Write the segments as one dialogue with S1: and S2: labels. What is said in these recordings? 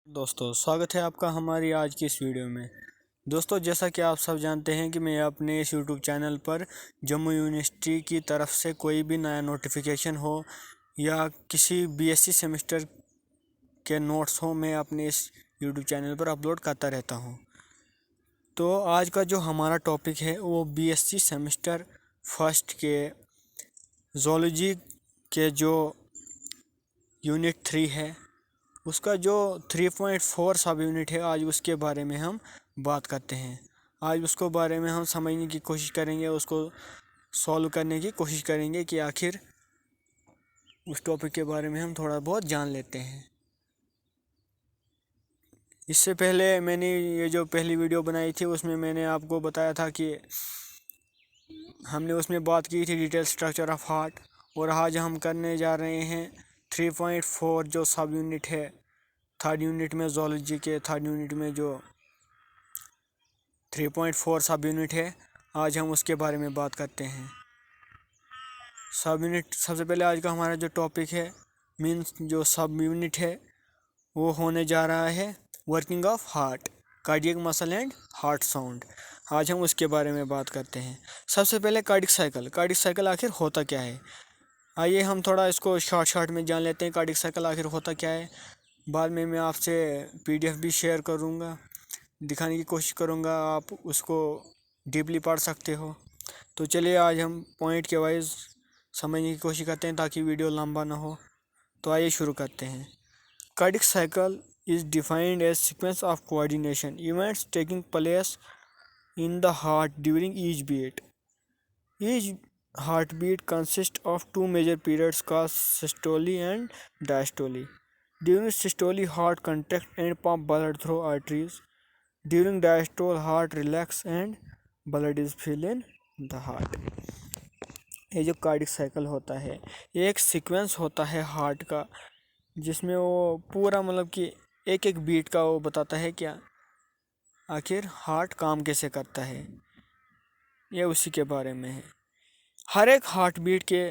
S1: दोस्तों स्वागत है आपका हमारी आज की इस वीडियो में। दोस्तों जैसा कि आप सब जानते हैं कि मैं अपने इस यूट्यूब चैनल पर जम्मू यूनिवर्सिटी की तरफ से कोई भी नया नोटिफिकेशन हो या किसी बीएससी सेमेस्टर के नोट्स हो, मैं अपने इस यूट्यूब चैनल पर अपलोड करता रहता हूं। तो आज का जो हमारा टॉपिक है वो बीएससी सेमेस्टर फर्स्ट के ज़ूलॉजी के जो यूनिट 3 है उसका जो 3.4 सब यूनिट है, आज उसके बारे में हम बात करते हैं। आज उसको बारे में हम समझने की कोशिश करेंगे, उसको सॉल्व करने की कोशिश करेंगे कि आखिर उस टॉपिक के बारे में हम थोड़ा बहुत जान लेते हैं। इससे पहले मैंने ये जो पहली वीडियो बनाई थी उसमें मैंने आपको बताया था कि हमने उसमें बात की थी डिटेल स्ट्रक्चर ऑफ हार्ट, और आज हम करने जा रहे हैं 3.4 जो सब यूनिट है थर्ड यूनिट में, ज़ूलॉजी के थर्ड यूनिट में जो 3.4 सब यूनिट है, आज हम उसके बारे में बात करते हैं। सब यूनिट सबसे पहले आज का हमारा जो टॉपिक है मीन्स जो सब यूनिट है वो होने जा रहा है working of heart, cardiac muscle and heart sound. आज हम उसके बारे में बात करते हैं। सबसे पहले कार्डियक साइकिल आखिर होता क्या है, आइए हम थोड़ा इसको शॉर्ट में जान लेते हैं। कार्डियक साइकिल आखिर होता क्या है, बाद में मैं आपसे पीडीएफ भी शेयर करूँगा, दिखाने की कोशिश करूँगा, आप उसको डीपली पढ़ सकते हो। तो चलिए आज हम पॉइंट के वाइज समझने की कोशिश करते हैं ताकि वीडियो लंबा ना हो। तो आइए शुरू करते हैं। Cardiac cycle is defined as sequence of coordination events taking place in the heart during each beat. Each heartbeat consists of two major periods called systole and diastole. During systole, heart contracts and pump blood through arteries. During diastole, heart relax and blood is filled in the heart. ये जो cardiac cycle होता है ये एक sequence होता है heart का, जिसमें वो पूरा मतलब कि एक एक बीट का वो बताता है क्या आखिर हार्ट काम कैसे करता है, ये उसी के बारे में है। हर एक हार्ट बीट के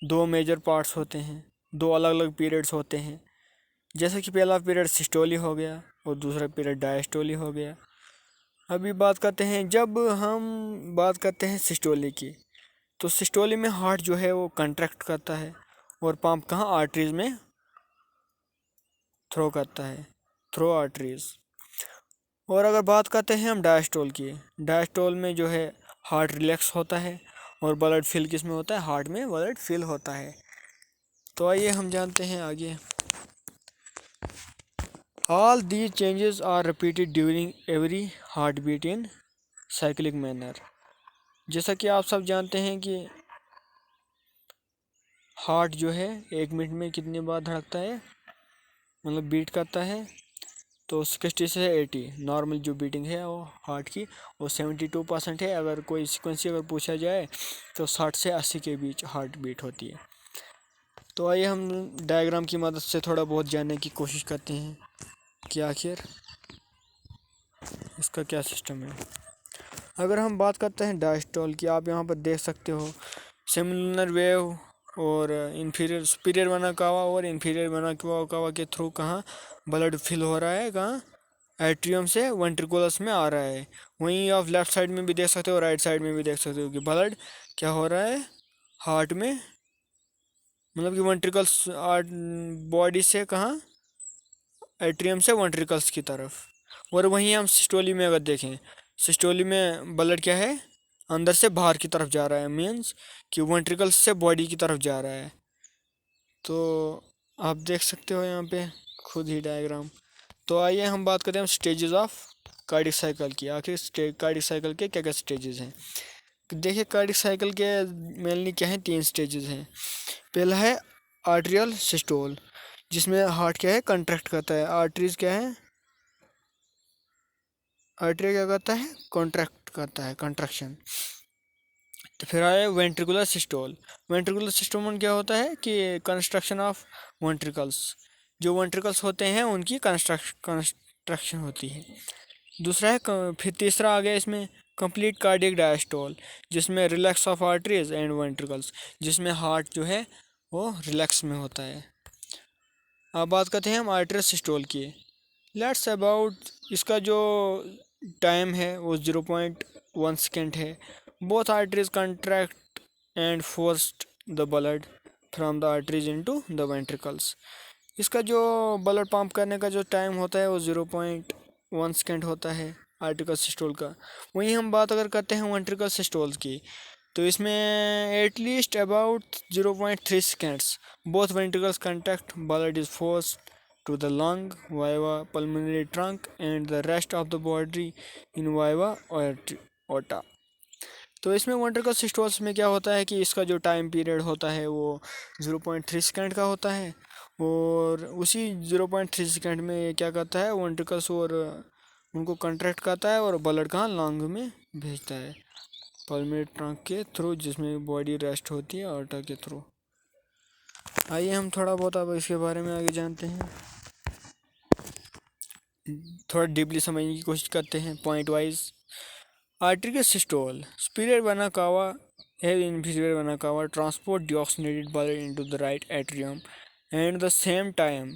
S1: दो मेजर पार्ट्स होते हैं, दो अलग अलग पीरियड्स होते हैं। जैसे कि पहला पीरियड सिस्टोली हो गया और दूसरा पीरियड डायस्टोली हो गया। अभी बात करते हैं, जब हम बात करते हैं सिस्टोली की, तो सिस्टोली में हार्ट जो है वो कंट्रैक्ट करता है और पंप कहाँ आर्टरीज में थ्रो करता है, थ्रो आर्टरीज। और अगर बात करते हैं हम डायस्टोल की, डायस्टोल में जो है हार्ट रिलैक्स होता है और ब्लड फिल किस में होता है, हार्ट में ब्लड फिल होता है। तो आइए हम जानते हैं आगे। All these changes are repeated during every heart beat in cyclic manner. जैसा कि आप सब जानते हैं कि हार्ट जो है 1 मिनट में कितनी बार धड़कता है, मतलब बीट करता है। तो 60 से 80 नॉर्मल जो बीटिंग है वो हार्ट की, वो 72% है। अगर कोई सिक्वेंसी अगर पूछा जाए तो 60 से 80 के बीच हार्ट बीट होती है। तो आइए हम डायग्राम की मदद से थोड़ा बहुत जानने की कोशिश करते हैं कि आखिर इसका क्या सिस्टम है। अगर हम बात करते हैं डायस्टोल की, आप यहाँ पर देख सकते हो सेमिलुनर वेव और इन्फीरियर सुपीरियर वेना कावा और इन्फीरियर वेना कावा के थ्रू कहाँ ब्लड फिल हो रहा है, कहाँ एट्रियम से वेंट्रिकुलस में आ रहा है। वहीं आप लेफ्ट साइड में भी देख सकते हो, राइट साइड में भी देख सकते हो कि ब्लड क्या हो रहा है हार्ट में, मतलब कि वेंट्रिकल्स बॉडी से कहाँ एट्रियम से वेंट्रिकल्स की तरफ। और वहीं हम सिस्टोली में अगर देखें, सिस्टोली में ब्लड क्या है अंदर से बाहर की तरफ जा रहा है, मीन्स कि वेंट्रिकल्स से बॉडी की तरफ जा रहा है। तो आप देख सकते हो यहाँ पे खुद ही डायग्राम। तो आइए हम बात करते हैं स्टेजेस ऑफ कार्डियक साइकिल की। आखिर कार्डियक साइकिल के क्या क्या स्टेजेस हैं। देखिए कार्डियक साइकिल के मेनली क्या है, 3 स्टेजेस हैं। पहला है आर्ट्रियल सिस्टोल, जिसमें हार्ट क्या है कंट्रैक्ट करता है, आर्टरीज क्या है, आर्टरी क्या करता है कॉन्ट्रैक्ट करता है, कंट्रैक्शन। तो फिर आए वेंट्रिकुलर सिस्टोल। वेंट्रिकुलर सिस्टोल में क्या होता है कि कंस्ट्रक्शन ऑफ वेंट्रिकल्स, जो वेंट्रिकल्स होते हैं उनकी कंस्ट्रक्शन होती है। दूसरा है फिर तीसरा आ गया इसमें कंप्लीट कार्डियक डायस्टोल, जिसमें relax of arteries and ventricles, जिसमें हार्ट जो है वो रिलैक्स में होता है। अब बात करते हैं हम आर्टरियल सिस्टोल की। लेट्स अबाउट इसका जो टाइम है वो 0.1 सेकेंड है। Both arteries contract and forced the blood from the arteries into the ventricles. इसका जो ब्लड पंप करने का जो टाइम होता है वो 0.1 सेकेंड होता है आर्टिकल सिस्टोल का। वहीं हम बात अगर करते हैं वेंट्रिकल सिस्टोल की, तो इसमें at least about 0.3 seconds both ventricles contact, blood is force to the lung via pulmonary trunk and the rest of the body in via aorta। तो इसमें वेंट्रिकल सिस्टोल्स में क्या होता है कि इसका जो टाइम पीरियड होता है वो 0.3 सेकेंड का होता है, और उसी 0.3 सेकेंड में ये क्या करता है, वेंट्रिकल्स और उनको कंट्रैक्ट करता है और ब्लड कहाँ लंग में भेजता है पल्मोनरी ट्रंक के थ्रू, जिसमें बॉडी रेस्ट होती है आर्टा के थ्रू। आइए हम थोड़ा बहुत अब इसके बारे में आगे जानते हैं, थोड़ा डीपली समझने की कोशिश करते हैं point wise. Arterial systole, superior vena cava and inferior vena cava transport deoxygenated blood into the right atrium, and the same time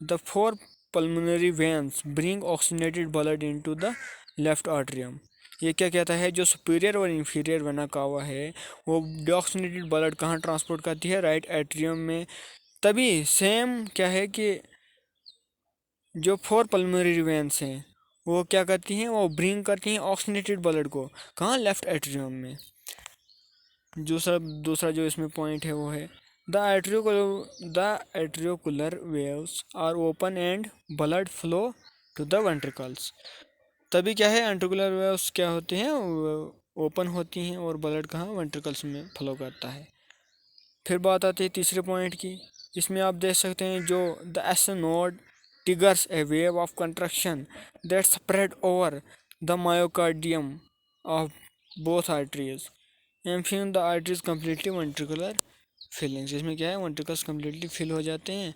S1: the four pulmonary veins bring oxygenated blood into the left atrium। ये क्या कहता है, जो superior और inferior vena cava है वो deoxygenated blood कहाँ transport करती है, राइट एट्रियम में। तभी सेम क्या है कि जो फोर पल्मोनरी वेन्स हैं वो क्या करती हैं, वो ब्रिंग करती हैं ऑक्सीनेटेड ब्लड को कहाँ, लेफ्ट एट्रियम में। दूसरा जो इसमें पॉइंट है वो है the atrioventricular valves are open and blood flow to the ventricles. तभी क्या है, एंट्रिकुलर वेव्स क्या होती हैं, ओपन होती हैं और ब्लड कहाँ, वेंट्रिकल्स में फ्लो करता है। फिर बात आती है तीसरे पॉइंट की। इसमें आप देख सकते हैं जो the S node triggers a wave of contraction that spread over the myocardium of both arteries, emptying the arteries completely ventricular fillings। इसमें क्या है, वेंट्रिकल्स completely fill हो जाते हैं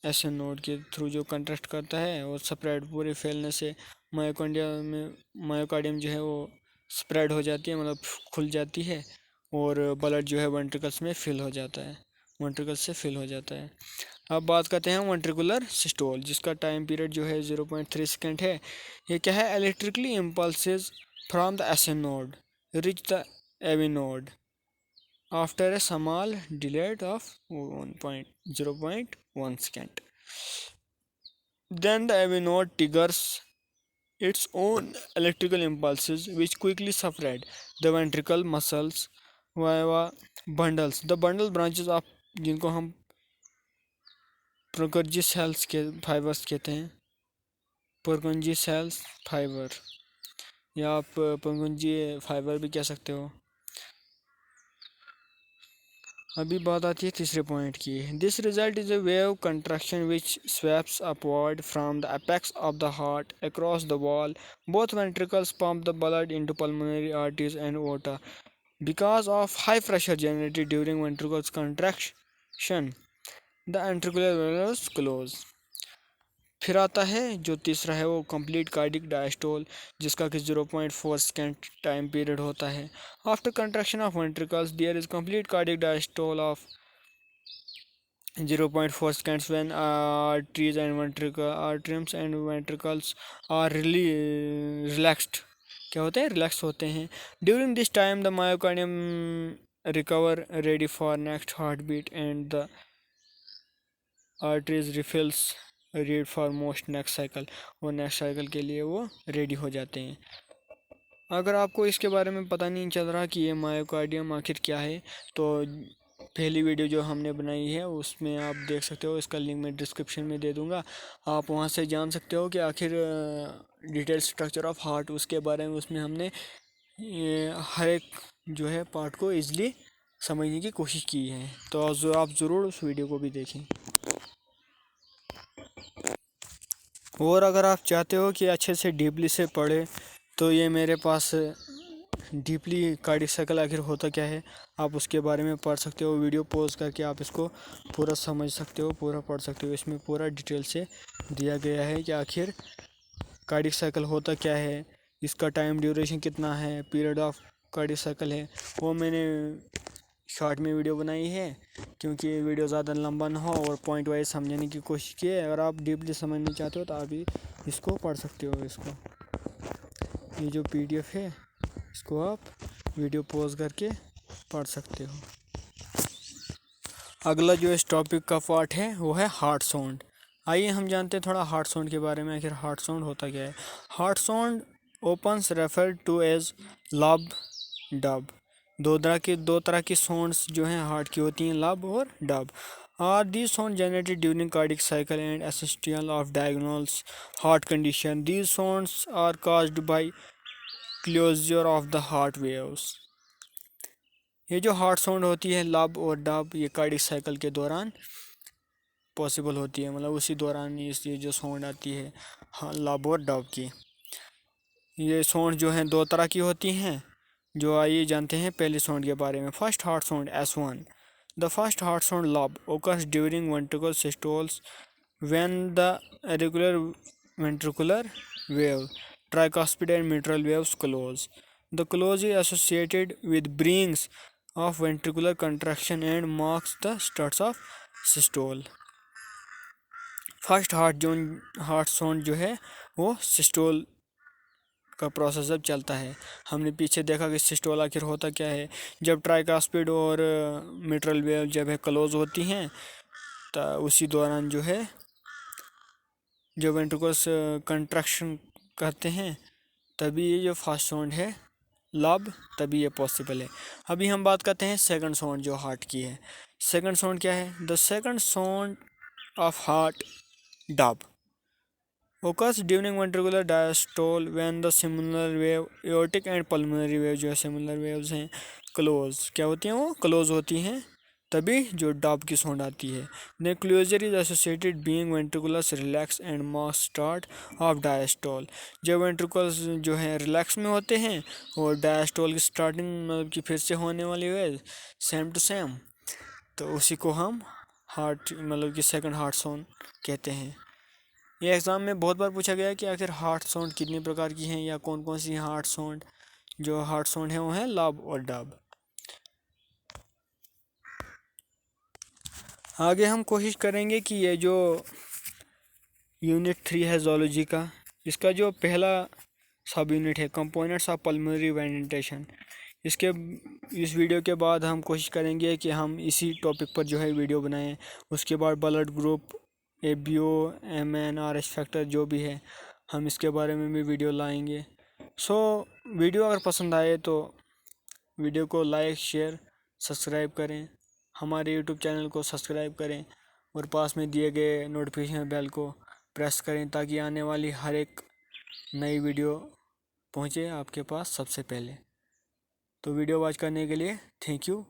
S1: ऐसे नोड के थ्रू जो कंट्रैक्ट करता है, और स्प्रेड पूरे फैलने से मायोकार्डियम जो है वो स्प्रेड हो जाती है, मतलब खुल जाती है, और ब्लड जो है वेंट्रिकल्स में फिल हो जाता है, वेंट्रिकल्स से फिल हो जाता है। अब बात करते हैं वेंट्रिकुलर सिस्टोल, जिसका टाइम पीरियड जो है 0.3 सेकेंड है। ये क्या है, electrically impulses from the S node reach the AV node after a small delay of 0.1 second। Then the AV node triggers its own electrical impulses which quickly spread the ventricle muscles via bundles। The bundle branches of जिनको हम प्रोकर्जी sales के fibres कहते हैं, प्रोकर्जी sales fibre, या आप प्रोकर्जी fibre भी कह सकते हो। अभी बात आती है तीसरे पॉइंट की। This result is a wave contraction which sweeps upward from the apex of the heart across the wall. Both ventricles pump the blood into pulmonary arteries and aorta because of high pressure generated during ventricles contraction the ventricular valves close. फिर आता है जो तीसरा है वो complete cardiac diastole, जिसका कि 0.4 second time period होता है। After contraction of ventricles there is complete cardiac diastole of 0.4 seconds when arteries and arteries and ventricles are really relaxed। क्या होते हैं, रिलैक्स होते हैं। During this time the myocardium recover ready for next heart beat and the arteries refills ready for most next cycle, और next cycle के लिए वो ready हो जाते हैं। अगर आपको इसके बारे में पता नहीं चल रहा कि ये मायोकार्डियम आखिर क्या है, तो पहली वीडियो जो हमने बनाई है उसमें आप देख सकते हो, इसका लिंक मैं डिस्क्रिप्शन में दे दूँगा, आप वहाँ से जान सकते हो कि आखिर डिटेल स्ट्रक्चर ऑफ हार्ट उसके बारे में, उसमें हमने हर एक जो है पार्ट को ईज़िली समझने की कोशिश की है। तो आप ज़रूर उस वीडियो को भी देखें। और अगर आप चाहते हो कि अच्छे से डीपली से पढ़े, तो ये मेरे पास डीपली कार्डिक साइकिल आखिर होता क्या है, आप उसके बारे में पढ़ सकते हो। वीडियो पॉज करके आप इसको पूरा समझ सकते हो, पूरा पढ़ सकते हो। इसमें पूरा डिटेल से दिया गया है कि आखिर कार्डिक साइकिल होता क्या है, इसका टाइम ड्यूरेशन कितना है, पीरियड ऑफ कार्डिक साइकिल है, वो मैंने शॉर्ट में वीडियो बनाई है, क्योंकि वीडियो ज़्यादा लंबा ना हो और पॉइंट वाइज समझने की कोशिश की है। अगर आप डीपली समझना चाहते हो तो आप भी इसको पढ़ सकते हो। ये जो PDF है इसको आप वीडियो पॉज करके पढ़ सकते हो। अगला जो इस टॉपिक का पार्ट है वो है हार्ट साउंड। आइए हम जानते हैं थोड़ा हार्ट साउंड के बारे में। आखिर हार्ट साउंड होता क्या है? Heart sound opens referred to as lub dub. दो तरह की साउंड्स जो हैं हार्ट की होती हैं, लब और dub. Are these sound generated during cardiac cycle and essential of diagnose heart condition. These sounds are caused by closure of the heart waves. ये जो हार्ट साउंड होती है लब और डब, ये कार्डिक साइकिल के दौरान पॉसिबल होती है, मतलब उसी दौरान ये जो साउंड आती है लब और डब की। ये साउंड जो हैं दो तरह की होती हैं। जो आइए जानते हैं पहले साउंड के बारे में। First heart sound S1। The first heart sound लब occurs during ventricular systoles when the irregular ventricular wave, tricuspid and mitral waves close. The close is associated with brings of ventricular contraction and marks the starts of systole. First heart sound जो है वो systole का process जब चलता है। हमने पीछे देखा कि सिस्टोल आखिर होता क्या है। जब ट्राइकास्पिड और मिट्रल वेव जब है क्लोज होती हैं तो उसी दौरान जो है जो वेंट्रिकल्स कंट्रैक्शन करते हैं, तभी ये जो फर्स्ट साउंड है लब, तभी ये पॉसिबल है। अभी हम बात करते हैं सेकंड साउंड जो हार्ट की है। सेकंड साउंड क्या है? The second sound of heart dub occurs during ventricular diastole when the similar wave aortic and pulmonary wave जो है similar waves हैं क्लोज क्या होती हैं, वो क्लोज होती हैं, तभी जो डब की साउंड आती है। The closure is associated being ventricles relax and marks start of diastole. जब वेंट्रिकल्स जो है रिलैक्स में होते हैं और डायस्टोल की स्टार्टिंग मतलब कि फिर से होने वाली वेव सेम टू सेम, तो उसी को हम हार्ट मतलब कि सेकंड हार्ट साउंड कहते हैं। ये एग्ज़ाम में बहुत बार पूछा गया है कि आखिर हार्ट साउंड कितने प्रकार की हैं या कौन कौन सी हार्ट साउंड है वो है लब और डब। आगे हम कोशिश करेंगे कि ये जो यूनिट 3 है जोलॉजी का, इसका जो पहला सब यूनिट है कंपोनेंट्स ऑफ पल्मोनरी वेंटिलेशन, इसके इस वीडियो के बाद हम कोशिश करेंगे कि हम इसी टॉपिक पर जो है वीडियो बनाएं। उसके बाद blood group, ABO, MNRS factor जो भी है हम इसके बारे में भी वीडियो लाएंगे। वीडियो अगर पसंद आए तो वीडियो को लाइक, शेयर, सब्सक्राइब करें। हमारे यूट्यूब चैनल को सब्सक्राइब करें और पास में दिए गए नोटिफिकेशन बेल को प्रेस करें ताकि आने वाली हर एक नई वीडियो पहुंचे आपके पास सबसे पहले। तो वीडियो वॉच करने के लिए थैंक यू।